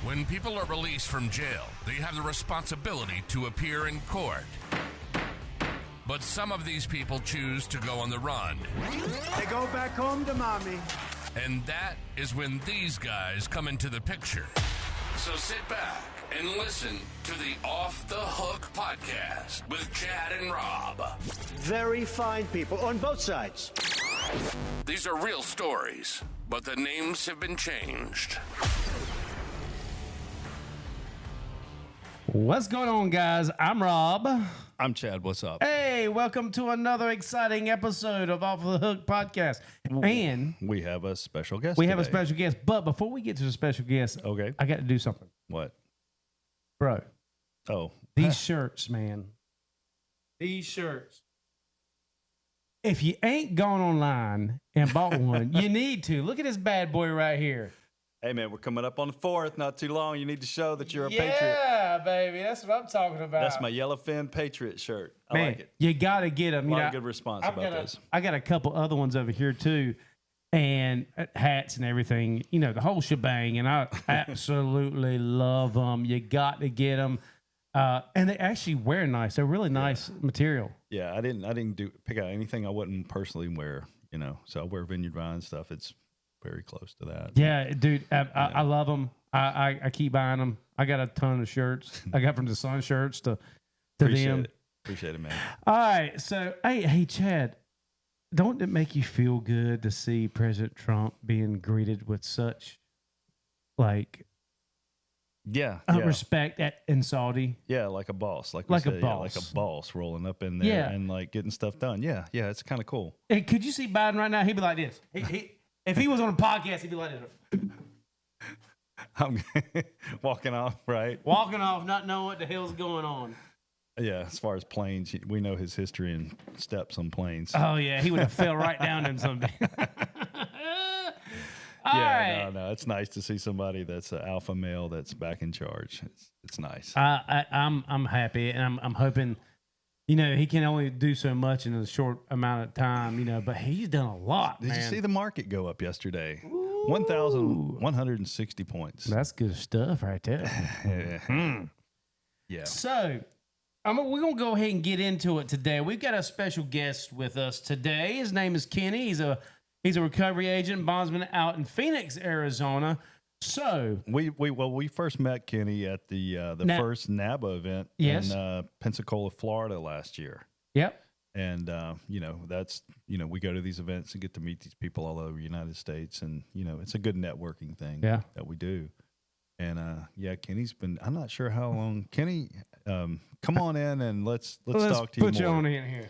When people are released from jail, they have the responsibility to appear in court. But some of these people choose to go on the run. They go back home to mommy. And that is when these guys come into the picture. So sit back and listen to the Off the Hook podcast with Chad and Rob. Very fine people on both sides. These are real stories, but the names have been changed. What's going on, guys? I'm Rob. I'm Chad. What's up? Hey, welcome to another exciting episode of Off the Hook podcast. And we have a special guest. we have a today. special guest. But before we get to the special guest, Okay. I got to do something. What? Bro, Oh, these shirts, man. These shirts. If you ain't gone online and bought one, you need to. Look at this bad boy right here. hey man, we're coming up on the 4th. Not too long. You need to show that you're a patriot. Yeah, baby. That's what I'm talking about. That's my yellowfin patriot shirt. I Man, like it. you got to get them. A lot of good response about this. I got a couple other ones over here too, and hats and everything. You know, the whole shebang. And I absolutely love them. You got to get them, and they actually wear nice. They're really nice material. Yeah, I didn't pick out anything I wouldn't personally wear. You know, so I wear Vineyard Vine stuff. It's very close to that. Yeah, dude, I love them. I keep buying them. I got a ton of shirts. I got from the Sun shirts to them. Appreciate it, man. All right, so hey, Chad, don't it make you feel good to see President Trump being greeted with such Yeah, respect in Saudi? yeah, like a boss, like a said, boss. like a boss rolling up in there Yeah. and like getting stuff done. Yeah, it's kind of cool. And could you see Biden right now? He'd be like this. He if he was on a podcast, he'd be like this, I'm walking off, right? walking off, not knowing what the hell's going on. Yeah, as far as planes, we know his history and steps on planes. Oh yeah, he would have fell right down them someday. All right. No, it's nice to see somebody that's an alpha male that's back in charge. It's nice. I'm happy, and I'm hoping. You know, he can only do so much in a short amount of time. You know, but he's done a lot. Did man. you see the market go up yesterday? 1,160 points. That's good stuff right there. Yeah. So, we're going to go ahead and get into it today. We've got a special guest with us today. His name is Kenny. He's a recovery agent, bondsman out in Phoenix, Arizona. So we first met Kenny at the first NABA event in Pensacola, Florida last year. Yep. And we go to these events and get to meet these people all over the United States, and it's a good networking thing that we do. And Kenny's been, I'm not sure how long. Kenny, come on in and let's talk to you more. Put you on in here.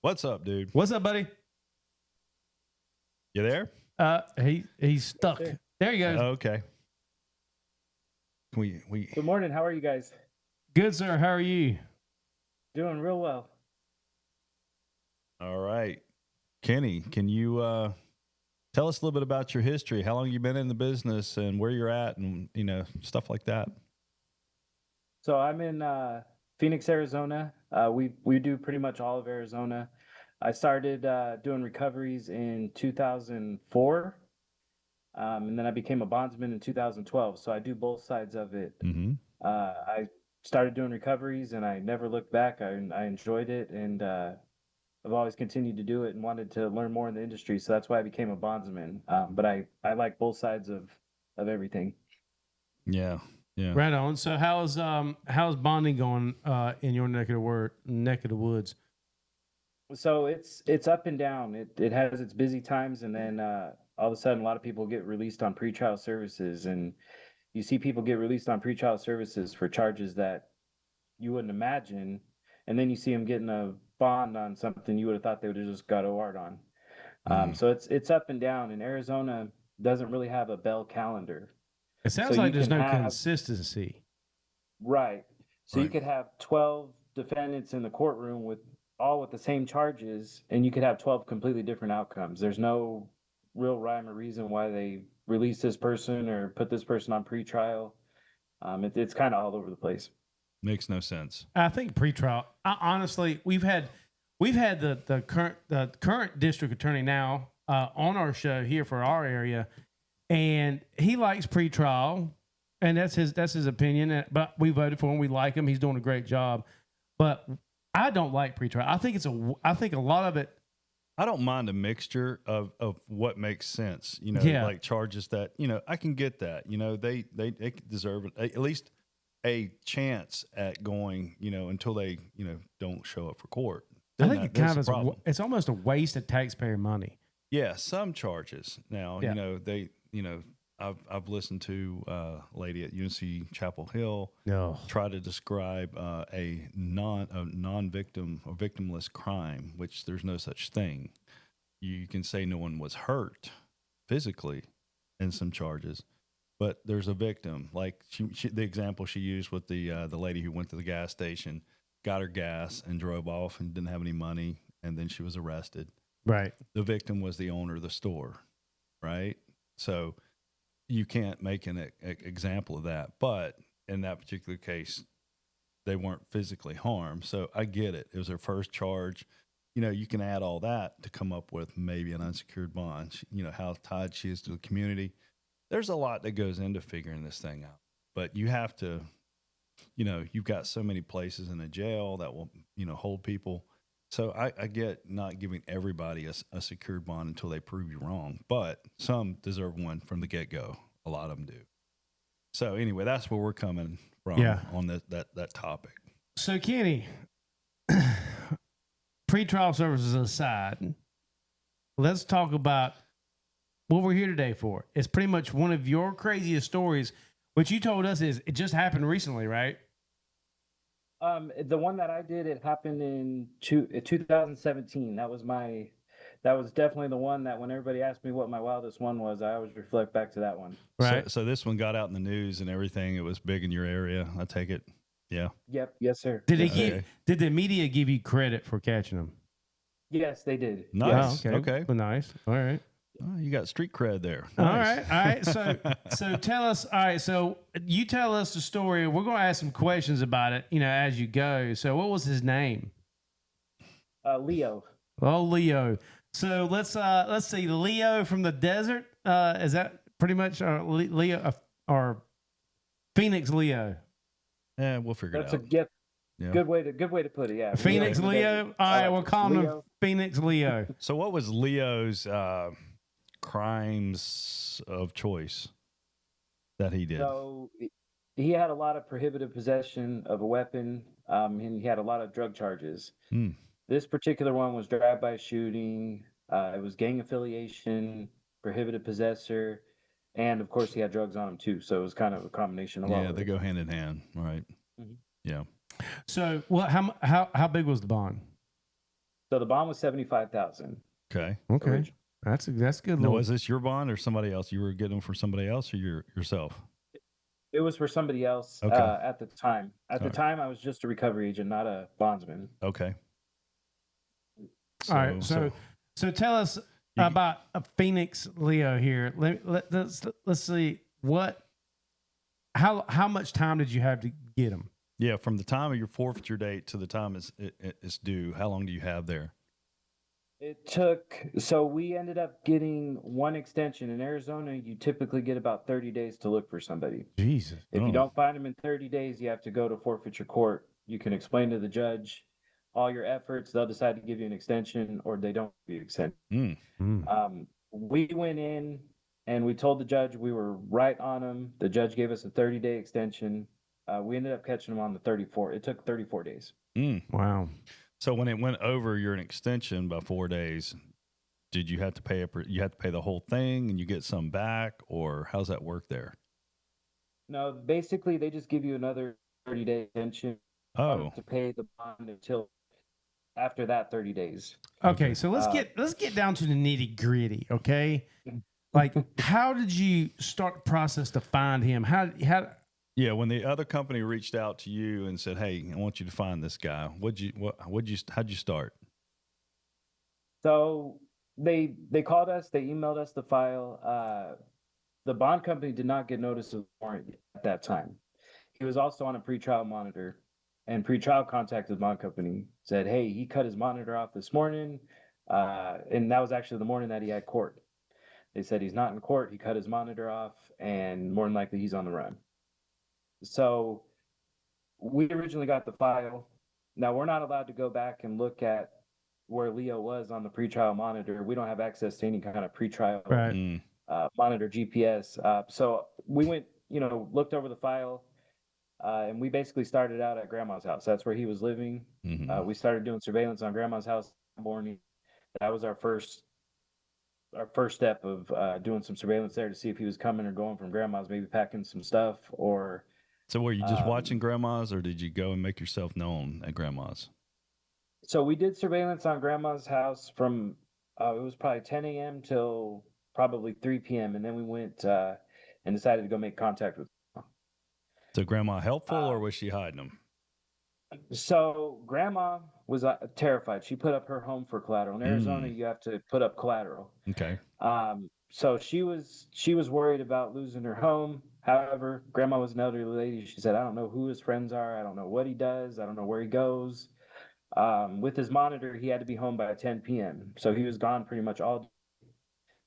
What's up, dude? What's up, buddy? You there? He's stuck. There you go. Okay. We Good morning. How are you guys? Good, sir. How are you? Doing real well. All right. Kenny, can you tell us a little bit about your history? How long you been in the business and where you're at and, stuff like that? So I'm in Phoenix, Arizona. We do pretty much all of Arizona. I started doing recoveries in 2004, and then I became a bondsman in 2012. So I do both sides of it. Mm-hmm. I started doing recoveries, and I never looked back. I enjoyed it, and I've always continued to do it and wanted to learn more in the industry. So that's why I became a bondsman. But I like both sides of everything. Yeah. Yeah. Right on. So how's bonding going in your neck of the woods? So it's up and down. It has its busy times, and then all of a sudden, a lot of people get released on pretrial services, and you see people get released on pretrial services for charges that you wouldn't imagine, and then you see them getting a bond on something you would have thought they would have just got OR'd on. So it's up and down, and Arizona doesn't really have a bell calendar. It sounds like there's no consistency. Right. So you could have 12 defendants in the courtroom with the same charges, and you could have 12 completely different outcomes. There's no real rhyme or reason why they release this person or put this person on pretrial. It's kind of all over the place. Makes no sense. I think pretrial. Honestly, we've had the current district attorney now on our show here for our area, and he likes pretrial, and that's his opinion. But we voted for him. We like him. He's doing a great job. But I don't like pretrial. I think a lot of it. I don't mind a mixture of what makes sense. Like charges that I can get that. They deserve it, at least a chance at going. Until they don't show up for court. I think it's almost a waste of taxpayer money. Yeah, some charges. Now I've listened to a lady at UNC Chapel Hill try to describe a non-victim or victimless crime, which there's no such thing. You can say no one was hurt physically in some charges, but there's a victim. Like the example she used with the lady who went to the gas station, got her gas, and drove off and didn't have any money, and then she was arrested. Right. The victim was the owner of the store, right? So you can't make an example of that. But in that particular case, they weren't physically harmed. So I get it. It was their first charge. You can add all that to come up with maybe an unsecured bond. How tied she is to the community. There's a lot that goes into figuring this thing out. But you have to, you've got so many places in a jail that will, hold people. So I get not giving everybody a secured bond until they prove you wrong, but some deserve one from the get-go. A lot of them do. So anyway, that's where we're coming from on that topic. So Kenny, pretrial services aside, let's talk about what we're here today for. It's pretty much one of your craziest stories, which you told us it just happened recently, right? The one that I did, it happened in 2017. That was definitely the one that when everybody asked me what my wildest one was, I always reflect back to that one. Right. So this one got out in the news and everything. It was big in your area. I take it. Yeah. Yep. Yes, sir. Did the media give you credit for catching them? Yes, they did. Nice. Oh, okay. Well, nice. All right. Oh, you got street cred there. Nice. All right. So tell us. All right. So you tell us the story. We're going to ask some questions about it, as you go. So what was his name? Leo. Oh, Leo. So let's see. Leo from the desert. Is that pretty much Leo or Phoenix Leo? Yeah, we'll figure it out. That's a good way to put it. Yeah. Phoenix Leo. All right. We'll call him Phoenix Leo. So what was Leo's crimes of choice that he did? So he had a lot of prohibited possession of a weapon, and he had a lot of drug charges. This particular one was drive-by shooting. It was gang affiliation, prohibited possessor, and of course he had drugs on him too. So it was kind of a combination of all. Yeah, they go hand in hand, right? Mm-hmm. Yeah. So, how big was the bond? So the bond was $75,000. Okay. That's good. Now, was this your bond or somebody else? You were getting them from somebody else or yourself? It was for somebody else at the time. At the time, I was just a recovery agent, not a bondsman. Okay. All right. So tell us about a Phoenix Leo here. Let's see how much time did you have to get him? Yeah, from the time of your forfeiture date to the time it's due, how long do you have there? So we ended up getting one extension. In Arizona, you typically get about 30 days to look for somebody. Jesus. If you don't find them in 30 days, you have to go to forfeiture court. You can explain to the judge all your efforts. They'll decide to give you an extension or they don't give you an extension. We went in and we told the judge we were right on him. The judge gave us a 30-day extension. We ended up catching him on the 34. It took 34 days. Wow. So when it went over your extension by 4 days, did you have to pay you had to pay the whole thing and you get some back, or how's that work there? No, basically they just give you another 30-day extension to pay the bond until after that 30 days. Okay, so let's get down to the nitty-gritty, okay? Like, how did you start the process to find him? How Yeah, when the other company reached out to you and said, "Hey, I want you to find this guy," how'd you start? So they called us, they emailed us the file. The bond company did not get notice of the warrant at that time. He was also on a pretrial monitor, and pretrial contacted the bond company, said, "Hey, he cut his monitor off this morning," and that was actually the morning that he had court. They said he's not in court. He cut his monitor off, and more than likely he's on the run. So we originally got the file. Now we're not allowed to go back and look at where Leo was on the pretrial monitor. We don't have access to any kind of pretrial monitor GPS. So we went, looked over the file, and we basically started out at Grandma's house. That's where he was living. We started doing surveillance on Grandma's house that morning. That was our first step of doing some surveillance there to see if he was coming or going from Grandma's, maybe packing some stuff or. So were you just watching Grandma's, or did you go and make yourself known at Grandma's? So we did surveillance on Grandma's house from, it was probably 10 a.m. till probably 3 p.m. And then we went and decided to go make contact with her. So Grandma helpful, or was she hiding them? So Grandma was terrified. She put up her home for collateral. In Arizona, you have to put up collateral. Okay. So she was worried about losing her home. However, Grandma was an elderly lady. She said, I don't know who his friends are. I don't know what he does. I don't know where he goes. With his monitor, he had to be home by 10 p.m. So he was gone pretty much all day,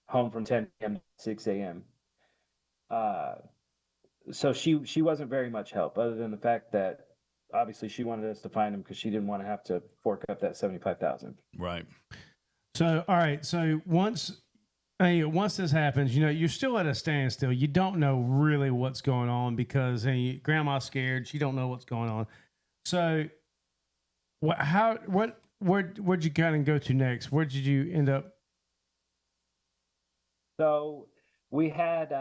home from 10 p.m. to 6 a.m. So she wasn't very much help, other than the fact that obviously she wanted us to find him because she didn't want to have to fork up that $75,000. Right. So, all right. So once this happens, you're still at a standstill. You don't know really what's going on because Grandma's scared. She don't know what's going on. So where'd you kind of go to next? Where did you end up? So we had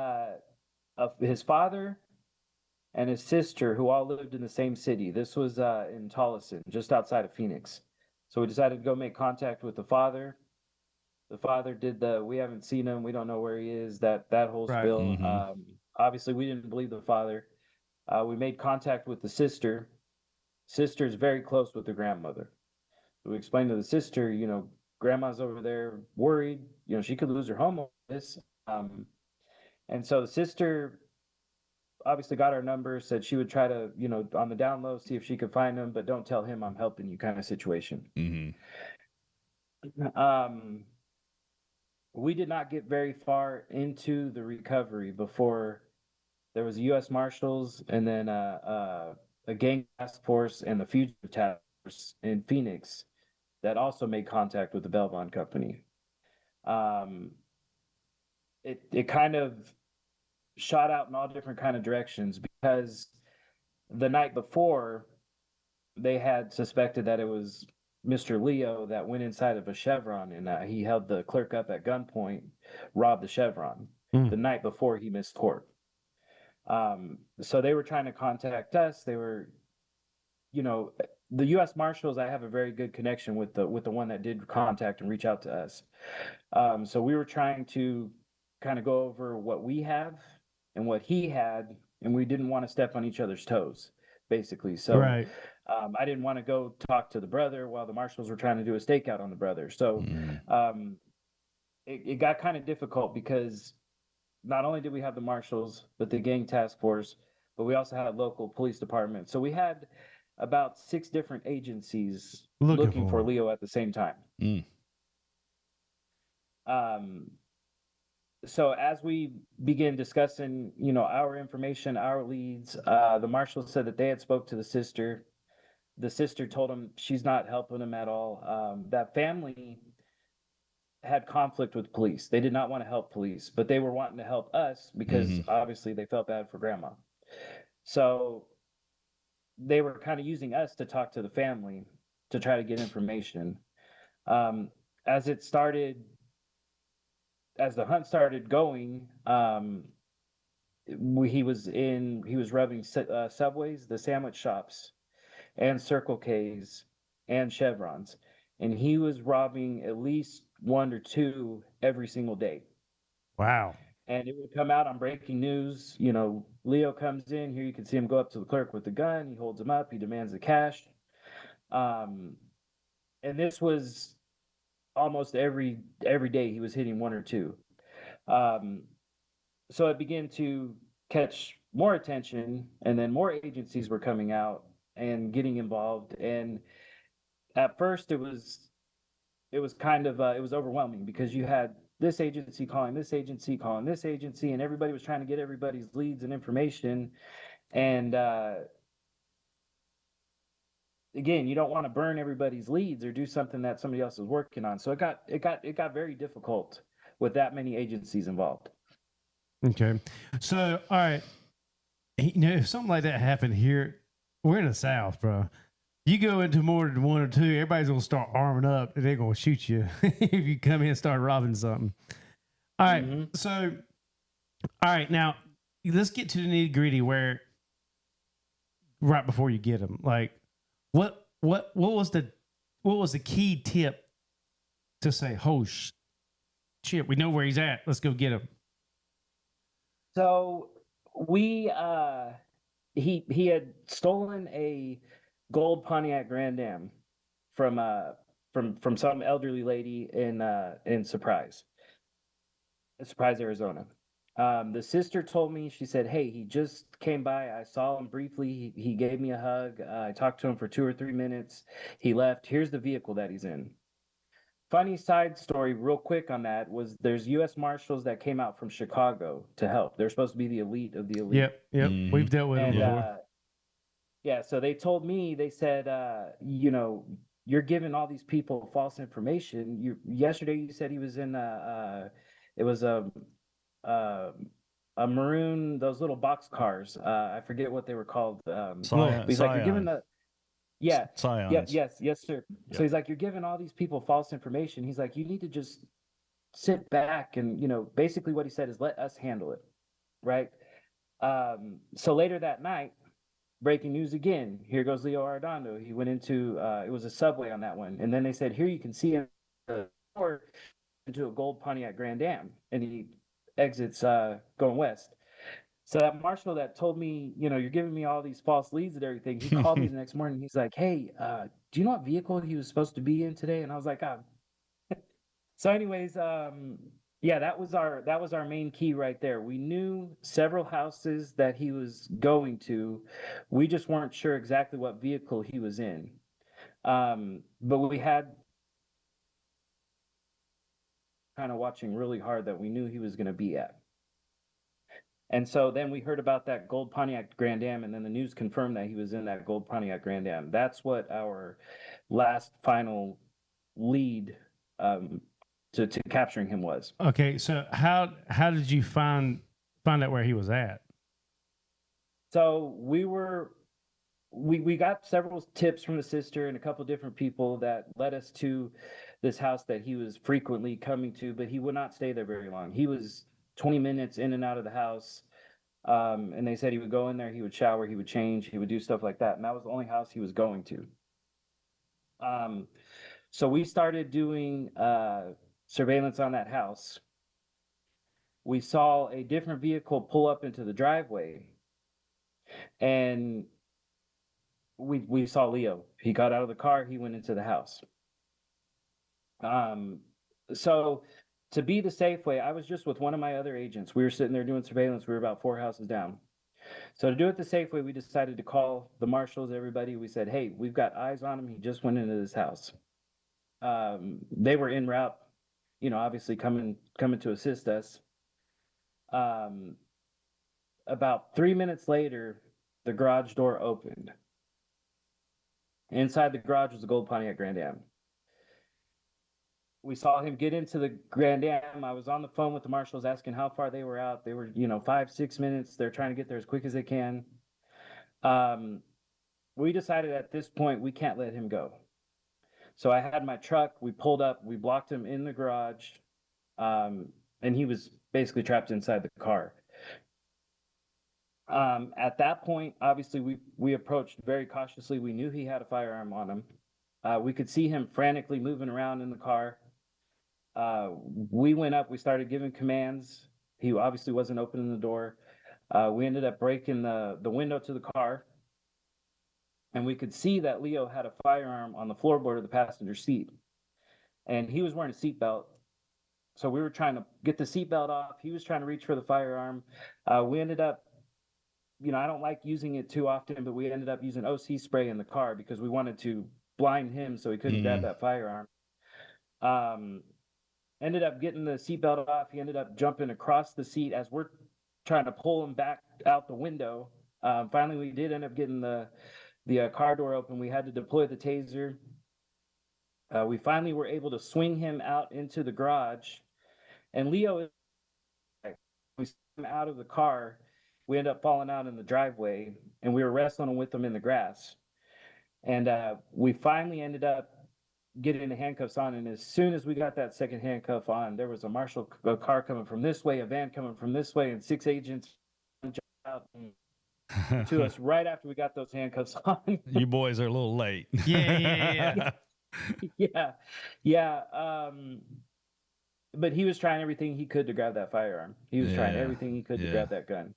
his father and his sister who all lived in the same city. This was in Tolleson, just outside of Phoenix. So we decided to go make contact with the father. The father did we haven't seen him. We don't know where he is, that whole spill. Mm-hmm. Obviously, we didn't believe the father. We made contact with the sister. Sister is very close with the grandmother. So we explained to the sister, Grandma's over there worried. She could lose her home over this. And so the sister obviously got our number, said she would try to, on the down low, see if she could find him, but don't tell him I'm helping you kind of situation. Mm-hmm. We did not get very far into the recovery before there was U.S. Marshals and then a gang task force and the fugitive task force in Phoenix that also made contact with the bail bond company. It kind of shot out in all different kind of directions because the night before they had suspected that it was Mr. Leo that went inside of a Chevron and he held the clerk up at gunpoint, robbed the Chevron the night before he missed court. So they were trying to contact us. They were, the U.S. Marshals, I have a very good connection with the one that did contact and reach out to us. So we were trying to kind of go over what we have and what he had, and we didn't want to step on each other's toes, basically. So right. I didn't want to go talk to the brother while the Marshals were trying to do a stakeout on the brother. So it got kind of difficult because not only did we have the Marshals, but the gang task force, but we also had a local police department. So we had about 6 different agencies looking for Leo at the same time. So as we began discussing, our information, our leads, the Marshals said that they had spoke to the sister. The sister told him she's not helping him at all. That family had conflict with police. They did not want to help police, but they were wanting to help us because obviously they felt bad for Grandma. So they were kind of using us to talk to the family to try to get information. As the hunt started going, he was rubbing Subways, the sandwich shops, and Circle K's and Chevrons, and he was robbing at least 1 or 2 every single day. Wow. And it would come out on breaking news. Leo comes in here. You can see him go up to the clerk with the gun. He holds him up. He demands the cash. And this was almost every day he was hitting 1 or 2. So it began to catch more attention, and then more agencies were coming out and getting involved. And at first it was kind of it was overwhelming because you had this agency calling this agency calling this agency, and everybody was trying to get everybody's leads and information. And again, you don't want to burn everybody's leads or do something that somebody else is working on. So it got very difficult with that many agencies involved. Okay. So, all right. If something like that happened here, we're in the South, bro. You go into more than one or two, everybody's going to start arming up and they're going to shoot you if you come in and start robbing something. All right. Mm-hmm. So, all right. Now, let's get to the nitty gritty where right before you get them, like, what was the key tip to say, oh shit, we know where he's at, let's go get him? So we he had stolen a gold Pontiac Grand Am from some elderly lady in Surprise, Arizona. The sister told me, she said, hey, he just came by. I saw him briefly. He gave me a hug. I talked to him for 2 or 3 minutes. He left. Here's the vehicle that he's in. Funny side story real quick on that was there's U.S. Marshals that came out from Chicago to help. They're supposed to be the elite of the elite. Yep. Mm-hmm. We've dealt with them before. Yeah, so they told me, they said, you're giving all these people false information. Yesterday you said he was in it was a maroon, those little box cars. I forget what they were called. He's like, you're giving the Scions. Yes, sir. Yep. So he's like, you're giving all these people false information. He's like, you need to just sit back and, basically what he said is let us handle it, right? So later that night, breaking news again. Here goes Leo Arredondo. He went into it was a Subway on that one, and then they said, here you can see him into a gold Pontiac Grand Am, and he exits going west. So that marshal that told me, you're giving me all these false leads and everything, he called me the next morning. He's like, hey, do you know what vehicle he was supposed to be in today? And I was like, So anyways, that was our main key right there. We knew several houses that he was going to. We just weren't sure exactly what vehicle he was in. But we had kind of watching really hard that we knew he was going to be at. And so then we heard about that gold Pontiac Grand Am, and then the news confirmed that he was in that gold Pontiac Grand Am. That's what our last final lead to capturing him was. Okay, so how did you find out where he was at? So we got several tips from the sister and a couple different people that led us to this house that he was frequently coming to, but he would not stay there very long. He was 20 minutes in and out of the house. And they said he would go in there, he would shower, he would change, he would do stuff like that. And that was the only house he was going to. So we started doing surveillance on that house. We saw a different vehicle pull up into the driveway, and we saw Leo. He got out of the car, he went into the house. So to be the Safeway, I was just with one of my other agents. We were sitting there doing surveillance. We were about 4 houses down. So to do it the Safeway, we decided to call the marshals, everybody. We said, hey, we've got eyes on him. He just went into this house. They were en route, obviously coming to assist us. About 3 minutes later, the garage door opened. Inside the garage was a gold Pontiac Grand Am. We saw him get into the Grand Am. I was on the phone with the marshals asking how far they were out. They were, 5-6 minutes. They're trying to get there as quick as they can. We decided at this point we can't let him go. So I had my truck. We pulled up. We blocked him in the garage. And he was basically trapped inside the car. At that point, obviously, we approached very cautiously. We knew he had a firearm on him. We could see him frantically moving around in the car. We went up. We started giving commands. He obviously wasn't opening the door. We ended up breaking the window to the car. And we could see that Leo had a firearm on the floorboard of the passenger seat. And he was wearing a seatbelt. So we were trying to get the seatbelt off. He was trying to reach for the firearm. We ended up, I don't like using it too often, but we ended up using OC spray in the car because we wanted to blind him so he couldn't grab that firearm. ended up getting the seatbelt off. He ended up jumping across the seat as we're trying to pull him back out the window. Finally, we did end up getting the car door open. We had to deploy the taser. We finally were able to swing him out into the garage, and Leo, we swung him out of the car. We ended up falling out in the driveway, and we were wrestling with him in the grass. And we finally ended up getting the handcuffs on. And as soon as we got that second handcuff on, there was a Marshal car coming from this way, a van coming from this way, and 6 agents jumped out to us right after we got those handcuffs on. You boys are a little late. Yeah. But he was trying everything he could to grab that firearm. He was trying everything he could to grab that gun.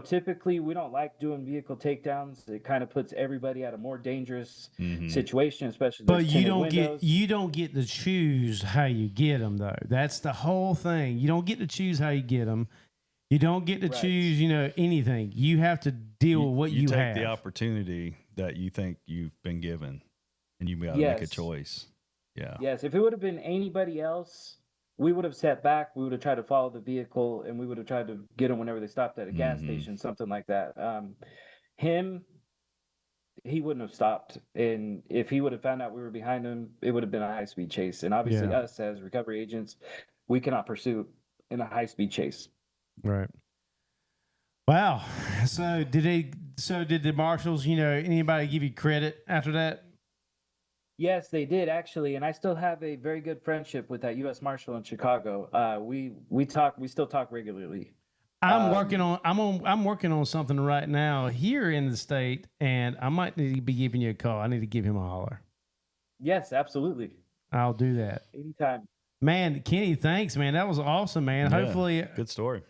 Typically we don't like doing vehicle takedowns. It kind of puts everybody at a more dangerous situation, especially. But you don't get to choose how you get them, though. That's the whole thing. You don't get to choose how you get them. You don't get to choose, anything. You have to deal with what you have. You take the opportunity that you think you've been given, and you got to make a choice. Yeah. Yes. If it would have been anybody else, we would have sat back. We would have tried to follow the vehicle, and we would have tried to get them whenever they stopped at a gas station, something like that. He wouldn't have stopped. And if he would have found out we were behind him, it would have been a high-speed chase. And obviously us as recovery agents, we cannot pursue in a high-speed chase. Right. Wow. So did the Marshals, anybody give you credit after that? Yes, they did actually, and I still have a very good friendship with that U.S. Marshal in Chicago. We still talk regularly. I'm working on something right now here in the state, and I might need to be giving you a call. I need to give him a holler. Yes, absolutely. I'll do that anytime. Man, Kenny, thanks, man. That was awesome, man. Yeah, hopefully, good story.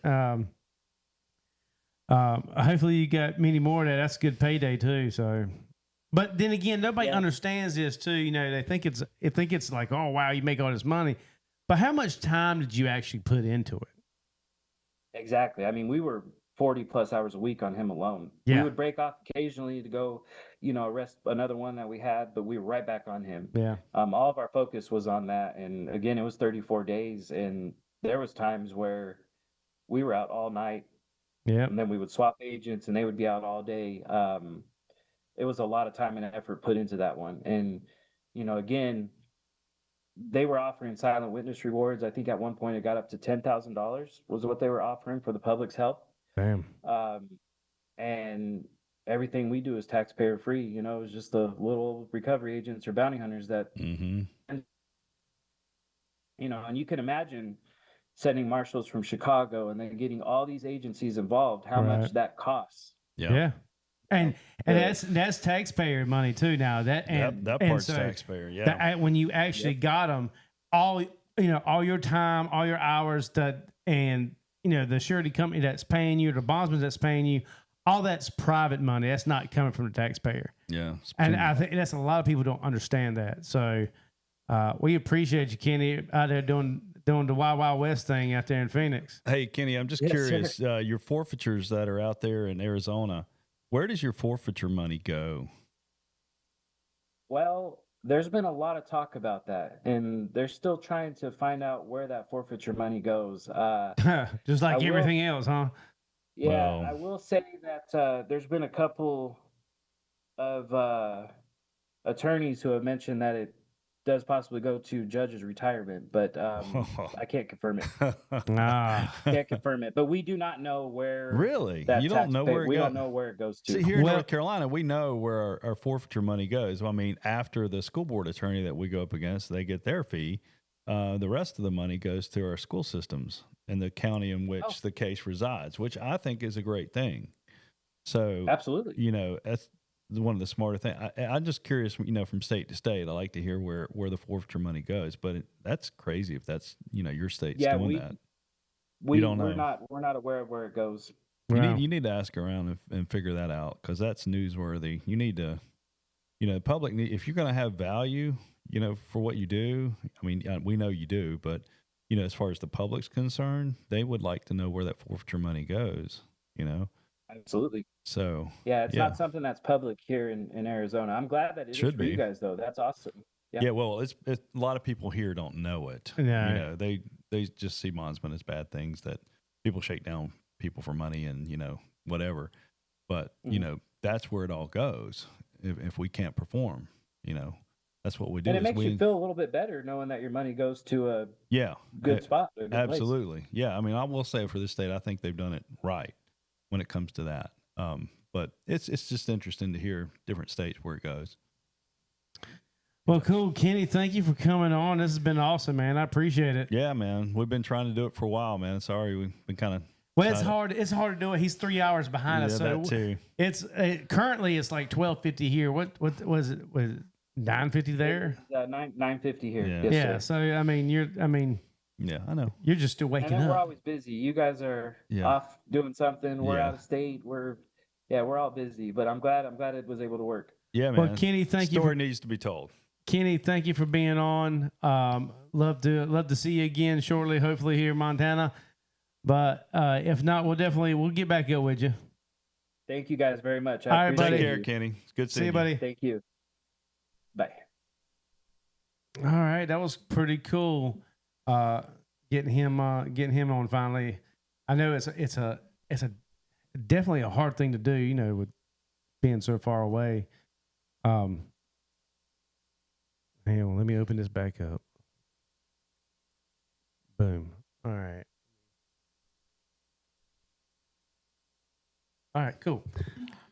Hopefully you got many more of that. That's a good payday too. So. But then again, nobody understands this too. They think it's like, oh wow, you make all this money, but how much time did you actually put into it? Exactly. I mean, we were 40 plus hours a week on him alone. Yeah. We would break off occasionally to go, arrest another one that we had, but we were right back on him. Yeah. All of our focus was on that, and again, it was 34 days, and there was times where we were out all night. Yeah. And then we would swap agents, and they would be out all day. It was a lot of time and effort put into that one. And, again, they were offering silent witness rewards. I think at one point it got up to $10,000 was what they were offering for the public's help. Damn. And everything we do is taxpayer free. It was just the little recovery agents or bounty hunters that, and you can imagine sending Marshals from Chicago and then getting all these agencies involved, how much that costs. Yeah. And that's taxpayer money too. Now that part's taxpayer. Yeah. When you actually got them, all your time, all your hours, the surety company that's paying you, the bondsman that's paying you, all that's private money. That's not coming from the taxpayer. Yeah. And I think that's a lot of people don't understand that. So we appreciate you, Kenny, out there doing the Wild Wild West thing out there in Phoenix. Hey, Kenny, I'm just curious. Your forfeitures that are out there in Arizona. Where does your forfeiture money go? Well, there's been a lot of talk about that, and they're still trying to find out where that forfeiture money goes. Just like everything else, huh? Yeah, well, I will say that there's been a couple of attorneys who have mentioned that it does possibly go to judge's retirement, but I can't confirm it. Can't confirm it, but we do not know where. Really, you don't know where we don't know where it goes to. See, here in North Carolina, we know where our forfeiture money goes. I mean, after the school board attorney that we go up against, they get their fee. The rest of the money goes to our school systems and the county in which the case resides, which I think is a great thing. So, absolutely, that's one of the smarter things. I'm just curious, from state to state. I like to hear where the forfeiture money goes, but that's crazy if that's your state's doing that. We don't know. We're not aware of where it goes. You need to ask around and figure that out, because that's newsworthy. You need to, public need, if you're going to have value, for what you do. I mean, we know you do, but as far as the public's concerned, they would like to know where that forfeiture money goes. Absolutely. So it's not something that's public here in Arizona. I'm glad that it is for you guys, though. That's awesome. Yeah, well, it's a lot of people here don't know it. Yeah. You know, they just see bondsmen as bad things that people shake down people for money and, you know, whatever. But, you know, that's where it all goes. If we can't perform, you know, that's what we do. And it makes you feel a little bit better knowing that your money goes to a good spot. A good absolutely. place. Yeah. I mean, I will say for this state, I think they've done it right when it comes to that. But it's just interesting to hear different states where it goes. Well, cool. Kenny, thank you for coming on. This has been awesome, man. I appreciate it. Yeah, man. We've been trying to do it for a while, man. Sorry, we've been kind of. Well, it's hard. It's hard to do it. He's 3 hours behind us. So that too. It's currently it's like 12:50 here. What was it? Was it 9:50 there? 9:50 here. Yeah. Yes, Yeah. sir. So I mean, Yeah, I know. you're just still waking And we're up. always busy. You guys are Yeah. off doing something. We're Yeah. out of state. We're all busy. But I'm glad it was able to work. Yeah, man. Well, Kenny, thank you. Story needs to be told. Kenny, thank you for being on. Love to see you again shortly, hopefully here in Montana. But if not, we'll get back up with you. Thank you guys very much. All right, appreciate buddy. Take care, you. Kenny. It's good See seeing you, buddy. Thank you. Bye. All right, that was pretty cool. Getting him on finally. I know it's a definitely a hard thing to do, you know, with being so far away. Hang on, let me open this back up. Boom. All right. All right, cool.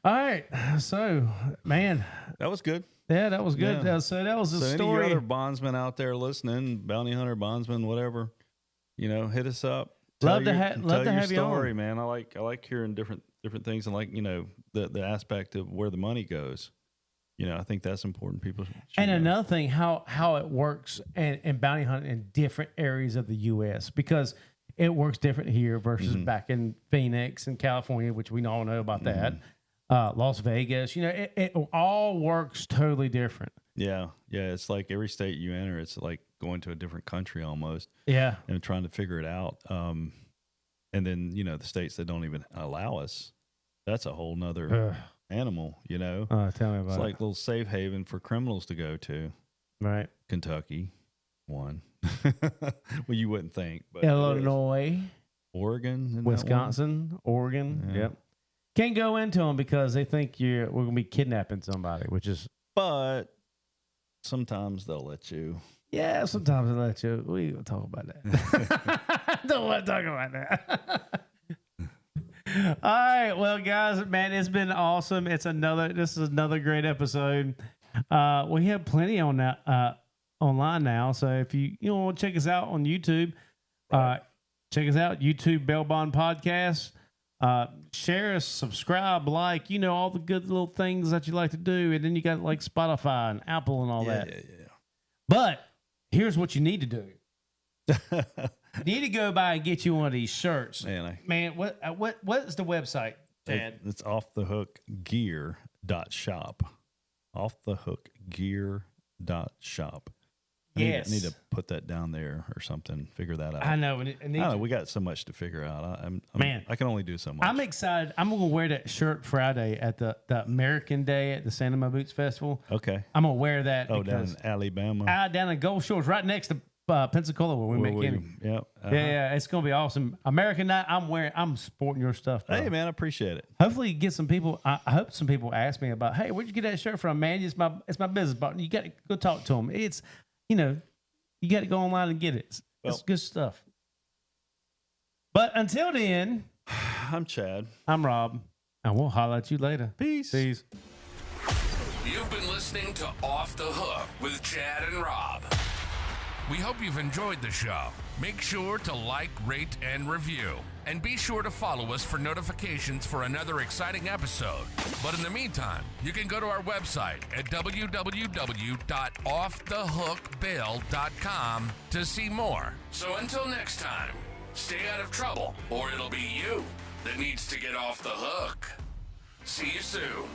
All right, so man, that was good. yeah, that was good. Yeah. So that was the So story. any other bondsmen out there listening, bounty hunter, bondsman, whatever, you know, hit us up. Love to your have you story, on. man. I like hearing different things and like, you know, the aspect of where the money goes. You know, I think that's important. People should And know. another thing, how it works and bounty hunting in different areas of the U.S. because it works different here versus back in Phoenix and California, which we all know about that. Las Vegas, you know, it all works totally different. Yeah. It's like every state you enter, it's like going to a different country almost. Yeah. And trying to figure it out. And then, you know, the states that don't even allow us, that's a whole nother animal, you know. Tell me about It's it. like a little safe haven for criminals to go to. Right. Kentucky, one. Well, you wouldn't think, but Illinois, Oregon, isn't that Wisconsin, Oregon. Yeah. Yep. Can't go into them because they think we're going to be kidnapping somebody, which is. one. But sometimes they'll let you. Yeah, sometimes they let you. We don't talk about that. Don't want to talk about that. All right, well, guys, man, it's been awesome. This is another great episode. We have plenty on that online now. So if you want to check us out on YouTube, check us out, YouTube Bail Bond Podcast. Share us, subscribe, like, you know, all the good little things that you like to do. And then you got like Spotify and Apple and all that. Yeah. But here's what you need to do. You need to go by and get you one of these shirts. Man, what is the website, Chad? It's offthehookgear.shop. Offthehookgear.shop. Yes. I need to put that down there or something. Figure that out. I know. We got so much to figure out. I can only do so much. I'm excited. I'm going to wear that shirt Friday at the American Day at the Santa Mo Boots Festival. Okay. I'm going to wear that. Oh, down in Alabama. Down in Gulf Shores, right next to Pensacola where we met Kenny. Yep. Yeah, it's going to be awesome. American Night, I'm sporting your stuff, bro. Hey, man, I appreciate it. Hopefully you get some people. I hope some people ask me about, hey, where'd you get that shirt from, man? It's my business partner. You got to go talk to them. It's, you know, you got to go online and get it. It's good stuff. But until then, I'm Chad. I'm Rob, and we'll holler at you later. Peace. Peace. You've been listening to Off the Hook with Chad and Rob. We hope you've enjoyed the show. Make sure to like, rate, and review. And be sure to follow us for notifications for another exciting episode. But in the meantime, you can go to our website at www.offthehookbail.com to see more. So until next time, stay out of trouble, or it'll be you that needs to get off the hook. See you soon.